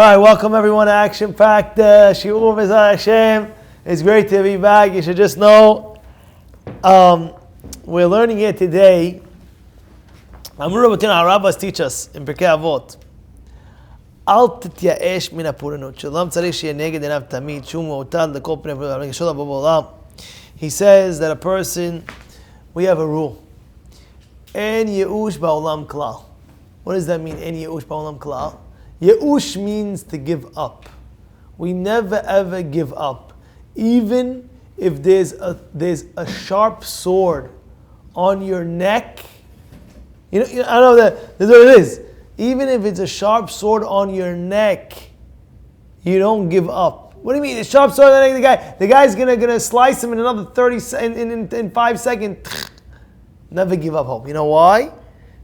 All right, welcome everyone to Action Packed Shiur Bezrat Hashem. It's great to be back. You should just know we're learning here today. Amru Rabbeinu our rabbis teach us in Pirkei Avot. Al tityaesh min hapurunut. Shalom tzarich sheyeh neged einav tamid. Shum mu'tad lekol pnei yeshod habo ba'olam. He says that a person, we have a rule. En yeush ba'olam klal. What does that mean? En yeush ba'olam klal. Yeush means to give up. We never ever give up. Even if there's a sharp sword on your neck. I know that that's what it is. Even if it's a sharp sword on your neck, you don't give up. What do you mean? A sharp sword on the neck? The guy's gonna slice him in another in 5 seconds. Never give up hope. You know why?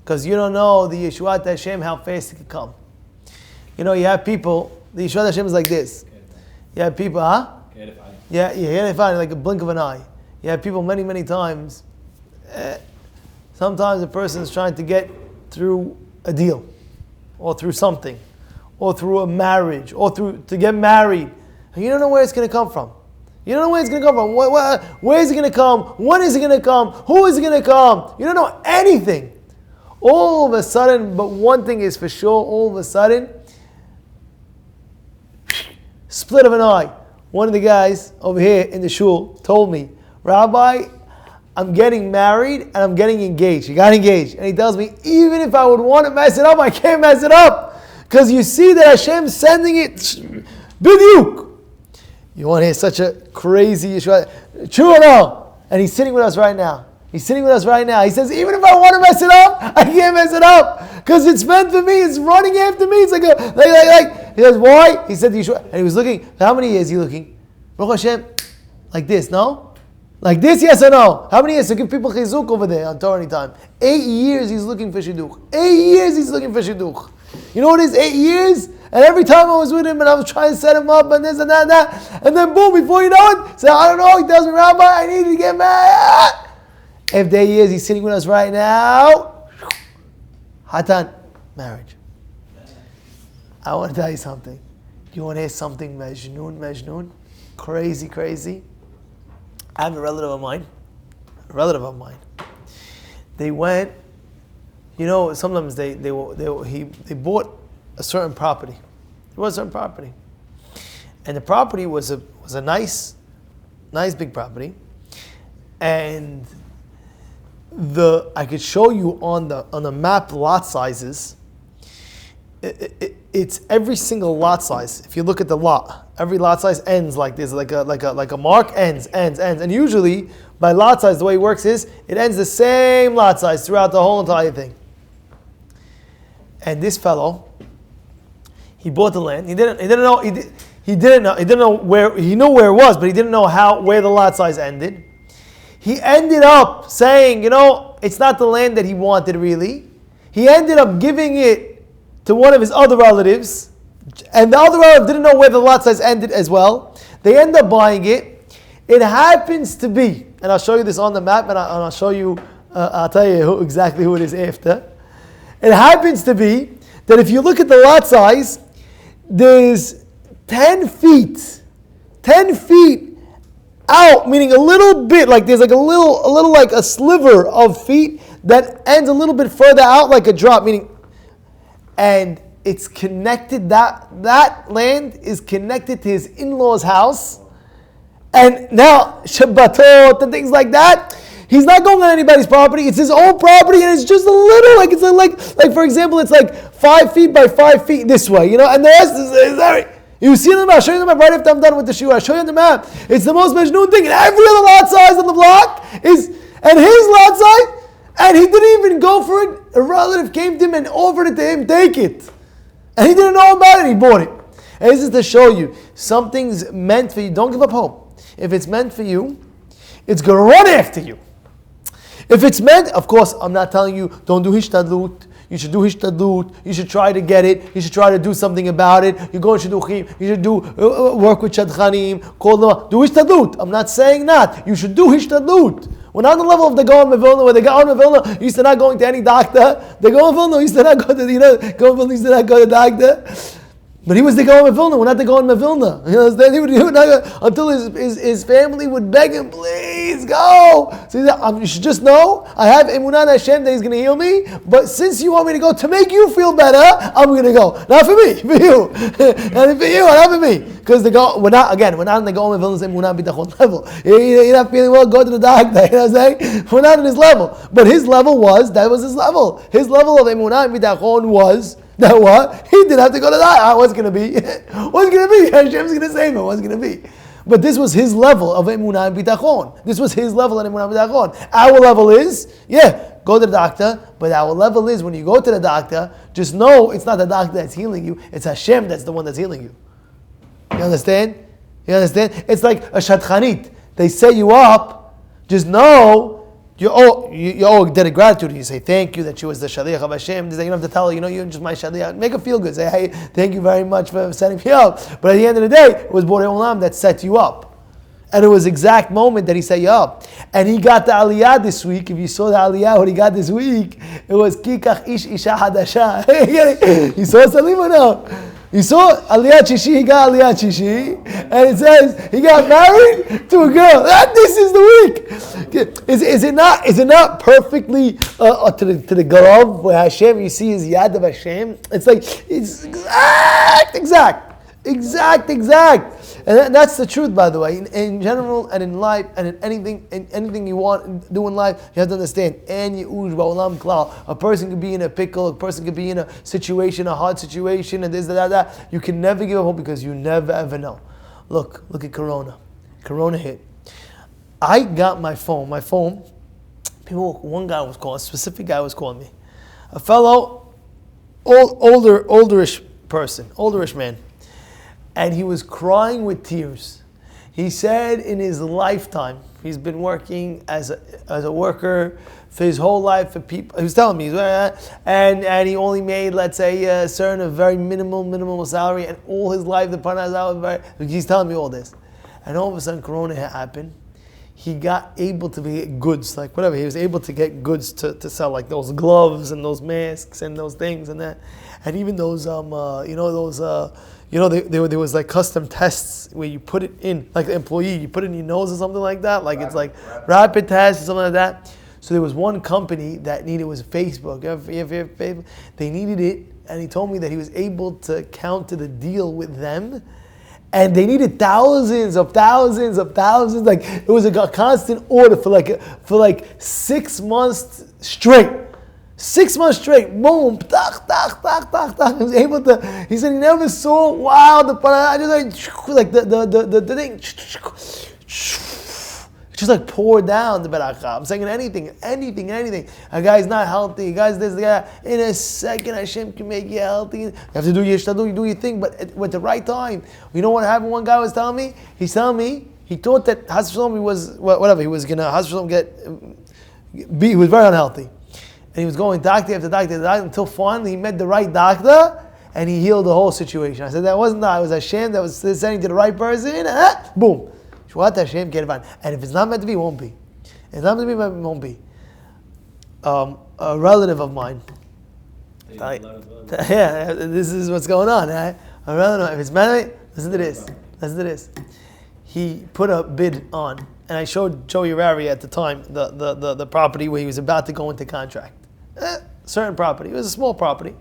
Because you don't know the Yeshuat Hashem, how fast it can come. You have people, the Yeshuat Hashem is like this. You have people, Yeah, you hear it fine, like a blink of an eye. You have people many times. Sometimes a person is trying to get through a deal, or through something, or through a marriage, or to get married. And you don't know where it's going to come from. You don't know where it's going to come from. Where is it going to come? When is it going to come? Who is it going to come? You don't know anything. All of a sudden, but one thing is for sure, all of a sudden, split of an eye. One of the guys over here in the shul told me, Rabbi, I'm getting married and I'm getting engaged. He got engaged. And he tells me, even if I would want to mess it up, I can't mess it up. Because you see that Hashem's sending it. Bidyuk. You want to hear such a crazy issue? True or no? And he's sitting with us right now. He says, even if I want to mess it up, I can't mess it up. Because it's meant for me. It's running after me. It's like. He says, why? He said, and he was looking. How many years is he looking? Baruch Hashem, like this, no? Like this, yes or no? How many years? So give people chizuk over there on Torah anytime. 8 years he's looking for shidduch. 8 years he's looking for shidduch. You know what it is? 8 years? And every time I was with him and I was trying to set him up and this and that and that. And then boom, before you know it, say, I don't know. He tells me, Rabbi, I need to get married. After 8 years, he's sitting with us right now. Hatan, marriage. I want to tell you something. You want to hear something Majnoon? Crazy. I have a relative of mine. They went, sometimes they bought a certain property. And the property was a nice big property. And I could show you on the map lot sizes. It's every single lot size. If you look at the lot, every lot size ends like this, like a mark ends, and usually by lot size the way it works is it ends the same lot size throughout the whole entire thing. And this fellow, he bought the land. He didn't know where. He knew where it was, but he didn't know where the lot size ended. He ended up saying, it's not the land that he wanted really. He ended up giving it to one of his other relatives, and the other relative didn't know where the lot size ended as well. They end up buying it. It happens to be, and I'll show you this on the map, and I'll show you, I'll tell you exactly who it is after. It happens to be that if you look at the lot size, there's 10 feet out, meaning a little bit, like there's like a little like a sliver of feet that ends a little bit further out, like a drop, meaning, and it's connected, that land is connected to his in-laws' house, and now Shabbatot and things like that, he's not going on anybody's property, it's his own property, and it's just a little, like for example, it's like 5 feet by 5 feet this way, and the rest is you see the map, I'll show you the map right after I'm done with the shiur. I'll show you on the map. It's the most Majnoon thing. And every other lot size on the block is, and his lot size, and he didn't even go for it. A relative came to him and offered it to him, take it. And he didn't know about it, he bought it. And this is to show you, something's meant for you. Don't give up hope. If it's meant for you, it's going to run after you. If it's meant, of course, I'm not telling you, don't do hishtadlut. You should do hishtadlut. You should try to get it. You should try to do something about it. You go to shidduchim. You should do work with shadchanim. Do hishtadlut. I'm not saying that. You should do hishtadlut. We're not on the level of the Gaon Mevilna, where the Gaon Mevilna used to not going to any doctor. The Gaon Mevilna used to not go to, used to not go to the doctor. But he was the Gaon of Vilna. We're not the Gaon of Vilna. You understand? He would not, until his family would beg him, please go. So he said, you should just know, I have emunah in Hashem that He's going to heal me. But since you want me to go to make you feel better, I'm going to go. Not for me, for you, and for you, not for me. Because we're not in the Gaon of Vilna's emunah bitachon level. You're not feeling well, go to the doctor. You know what I'm saying? We're not in his level. But his level that was his level. His level of emunah and bitachon was that what? He didn't have to go to that. What's going to be? What's going to be? Hashem's going to save him. What's going to be? But this was his level of emunah and bitachon. This was his level of emunah and bitachon. Our level is, go to the doctor. But our level is, when you go to the doctor, just know it's not the doctor that's healing you. It's Hashem that's the one that's healing you. You understand? You understand? It's like a shadchanit. They set you up. Just know you owe debt of gratitude. You say thank you that she was the shaliach of Hashem. You don't have to tell her, you're just my shaliach. Make her feel good. Say, hey, thank you very much for setting me up. But at the end of the day, it was Borei Olam that set you up. And it was exact moment that he set you up. And he got the aliyah this week. If you saw the aliyah, what he got this week, it was kikach ish isha hadasha. You saw Salima now? You saw Aliyah Chishi, he got Aliyah Chishi, and it says he got married to a girl. This is the week. Is it not perfectly to the glove where Hashem, you see his yad of Hashem? It's like, it's exact. And that's the truth, by the way. In general and in life and in anything you want to do in life, you have to understand. A person could be in a pickle, a person could be in a situation, a hard situation, and this, that. You can never give up hope because you never ever know. Look at Corona. Corona hit. I got my phone. One guy was calling, a specific guy was calling me. A fellow, olderish man. And he was crying with tears. He said in his lifetime, he's been working as a worker for his whole life for people. He was telling me, and he only made, let's say, a very minimal salary, and all his life the partner was very. He's telling me all this, and all of a sudden, Corona happened. He got able to get goods, like whatever. He was able to get goods to sell, like those gloves and those masks and those things and that, and even those there was like custom tests where you put it in, like the employee, you put it in your nose or something like that, like it's like rapid tests or something like that. So there was one company that needed, was Facebook. Facebook. They needed it, and he told me that he was able to counter the deal with them, and they needed thousands of thousands. Like it was a constant order for like 6 months straight. 6 months straight, boom, tak. He was able to. He said he never saw. Wow, I just like the thing, just like pour down the barakah. I'm saying anything. A guy's not healthy. A guy's this, the guy. In a second, Hashem can make you healthy. You have to do your shtadul, you do your thing, but at the right time. You know what happened? One guy was telling me. He's telling me he thought that Chas v'Shalom he was gonna Chas v'Shalom he was very unhealthy. And he was going doctor after doctor until finally he met the right doctor and he healed the whole situation. I said, that wasn't that. It was Hashem that was sending to the right person. Boom. Shwat Hashem Kervan. And if it's not meant to be, it won't be. If it's not meant to be, it won't be. A relative of mine. This is what's going on. Right? A relative, if it's meant to be, listen to this. He put a bid on. And I showed Joey Rari at the time the property where he was about to go into contract. Certain property. It was a small property.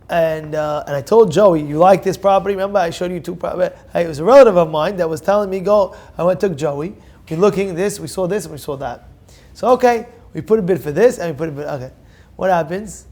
And I told Joey, you like this property? Remember I showed you two properties? It was a relative of mine that was telling me, go. I went took Joey. We're looking at this, we saw this, and we saw that. So okay, we put a bid for this, and we put a bid, okay. What happens?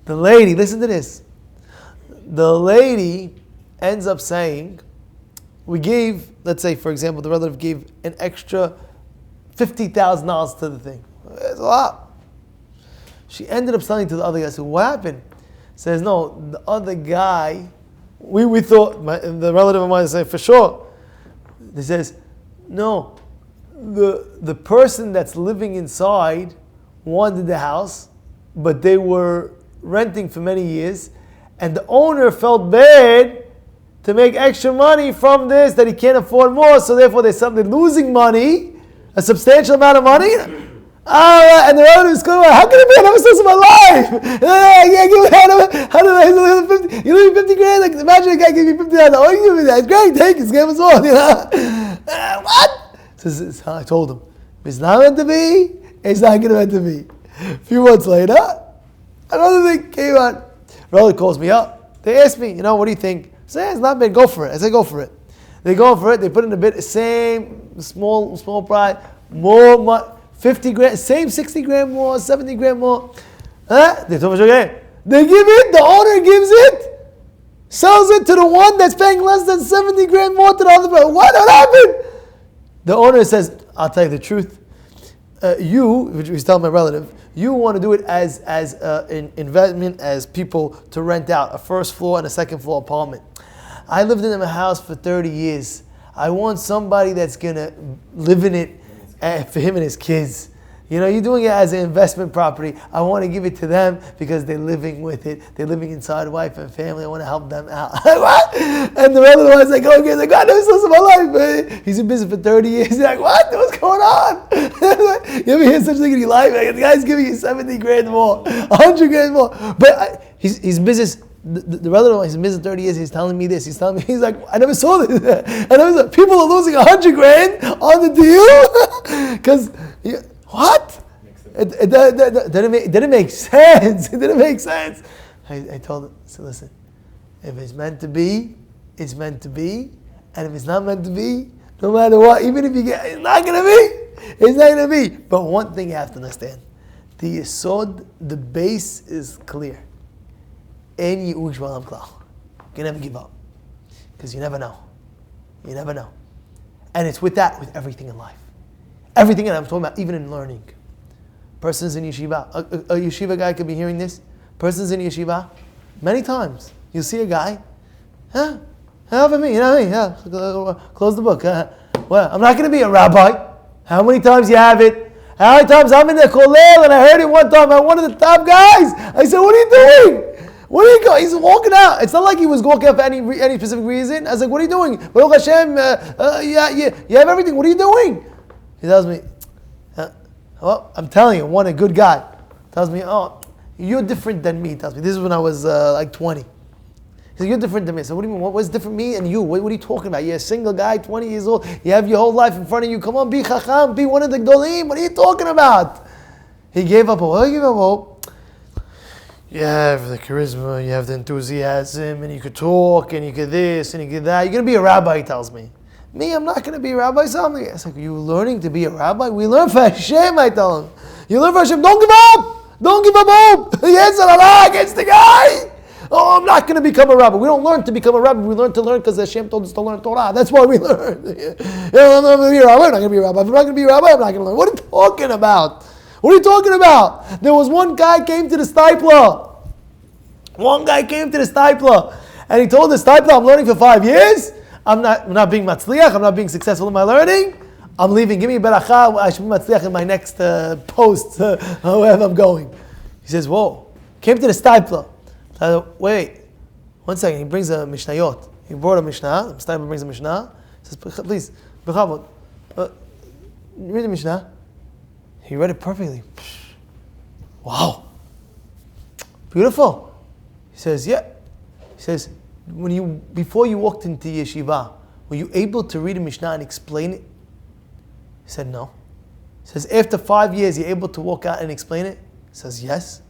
The lady, listen to this. The lady ends up saying, we gave, let's say, for example, the relative gave an extra $50,000 to the thing. It's a lot. She ended up selling to the other guy. So what happened? Says, no, the other guy, we thought, the relative of mine said, for sure. He says, no, the person that's living inside wanted the house, but they were renting for many years, and the owner felt bad to make extra money from this that he can't afford more, so therefore they're losing money, a substantial amount of money, And the relative is going, how can it be? I never saw this in my life. You give me 50 grand? Like, imagine a guy give me 50 grand. Oh, you give me that. It's great. Take it. It's game as well. What? So I told him, if it's not meant to be, it's not going to meant to be. A few months later, another thing came out. Relative calls me up. They asked me, what do you think? I say, it's not bad. Go for it. I say, go for it. They go for it. They put in a bit, same small price, more 50 grand, same 60 grand more, 70 grand more. They told me, they give it, the owner gives it, sells it to the one that's paying less than 70 grand more to the other person. What happened? The owner says, I'll tell you the truth. Which was telling my relative, you want to do it as an investment, as people to rent out a first floor and a second floor apartment. I lived in a house for 30 years. I want somebody that's going to live in it for him and his kids. You're doing it as an investment property. I want to give it to them because they're living with it. They're living inside wife and family. I want to help them out. What? And the relative was like, okay, like, God, never saw this in my life, man. He's in business for 30 years. He's like, what? What's going on? You ever hear such a thing in your life? Like, the guy's giving you 70 grand more, 100 grand more. But he's business. The relative, he's in business 30 years, he's telling me this, he's like, I never saw this. People are losing 100 grand on the deal. Because, what? It didn't make sense. It didn't make sense. I told him, I said, listen, if it's meant to be, it's meant to be. And if it's not meant to be, no matter what, even if you get, it's not going to be. It's not going to be. But one thing you have to understand, the yesod, the base is clear. Any u'shvalam klal. You can never give up. Because you never know. You never know. And it's with everything in life. Everything, and I'm talking about even in learning. Persons in yeshiva. A yeshiva guy could be hearing this. Persons in yeshiva. Many times. You see a guy. Help me. Close the book. Well, I'm not going to be a rabbi. How many times you have it? How many times I'm in the kollel and I heard it one time by one of the top guys. I said, what are you doing? Where did he go? He's walking out. It's not like he was walking out for any specific reason. I was like, what are you doing? Baruch Hashem, you have everything. What are you doing? He tells me, well, I'm telling you, a good guy. Tells me, oh, you're different than me. He tells me, this is when I was like 20. He said, you're different than me. I said, what do you mean? What's different me and you? What are you talking about? You're a single guy, 20 years old. You have your whole life in front of you. Come on, be chacham, be one of the gdolim. What are you talking about? He gave up hope. He gave up hope. You have the charisma, you have the enthusiasm, and you could talk, and you could this, and you could that. You're going to be a rabbi, he tells me. Me, I'm not going to be a rabbi, something. It's like, are you learning to be a rabbi? We learn for Hashem, I tell him. You learn for Hashem, don't give up! Don't give up hope! Yes, Allah against the guy! Oh, I'm not going to become a rabbi. We don't learn to become a rabbi. We learn because Hashem told us to learn Torah. That's why we learn. I'm not going to be a rabbi. I'm not going to be a rabbi. If I'm not going to be a rabbi, I'm not going to learn. What are you talking about? What are you talking about? There was one guy came to the stipler. And he told the stipler, I'm learning for 5 years. I'm not being matzliach. I'm not being successful in my learning. I'm leaving. Give me beracha. I should be matzliach in my next post, wherever I'm going. He says, whoa. Came to the stipler. Wait. 1 second. He brings a mishnayot. He brought a mishnah. The stipler brings a mishnah. He says, please, bechavod. Read the mishnah. He read it perfectly. Wow. Beautiful. He says, yeah. He says, before you walked into yeshiva, were you able to read a mishnah and explain it? He said, no. He says, after 5 years, you're able to walk out and explain it? He says, yes.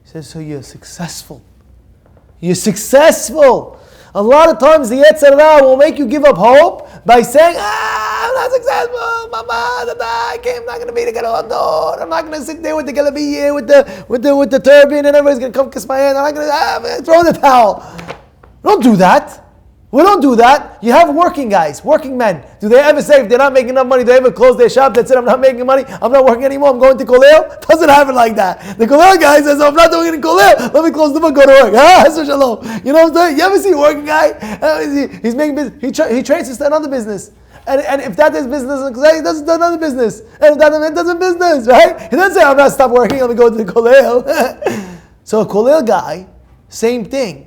He says, so you're successful. You're successful. A lot of times the Yetzer Hara will make you give up hope by saying, I'm not successful, Mama, I'm not going to be the Gadol Hador. I'm not going to sit there with the Galabiya, with the turban, and everybody's going to come kiss my hand. I'm not going to throw in the towel. Don't do that. We don't do that. You have working guys, working men. Do they ever say if they're not making enough money, do they ever close their shop? That's it, I'm not making money, I'm not working anymore, I'm going to kollel? Doesn't happen like that. The kollel guy says, I'm not doing it in kollel, let me close the book, go to work. So shalom. You know what I'm saying? You ever see a working guy? He's making business. He trains to start another business. And if that is business, he doesn't do another business. And if that doesn't business, right? He doesn't say, I'm not stop working, let me go to the kollel. So a kollel guy, same thing.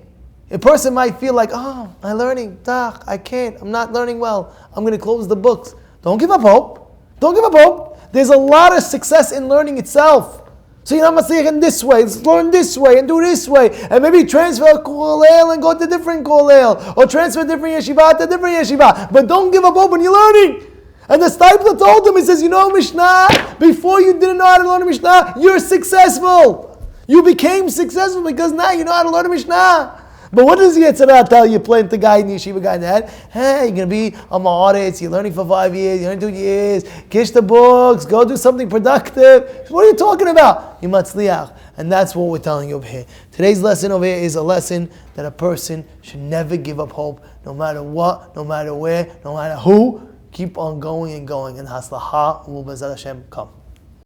A person might feel like, oh, I'm learning, I can't, I'm not learning well, I'm going to close the books. Don't give up hope. Don't give up hope. There's a lot of success in learning itself. So you're not matzliach in this way. Let's learn this way and do this way. And maybe transfer a kollel and go to different kollel. Or transfer different yeshiva to different yeshiva. But don't give up hope when you're learning. And the Stipler told him, he says, you know Mishnah, before you didn't know how to learn a Mishnah, you're successful. You became successful because now you know how to learn a Mishnah. But what does Yetzirah tell you, plant the guy in the yeshiva guy in the head? Hey, you're going to be a ma'aretz, you're learning for 5 years, you're learning 2 years, kish the books, go do something productive. What are you talking about? You matzliach. And that's what we're telling you over here. Today's lesson over here is a lesson that a person should never give up hope, no matter what, no matter where, no matter who. Keep on going and going, and Haslaha will Bezrat Hashem come.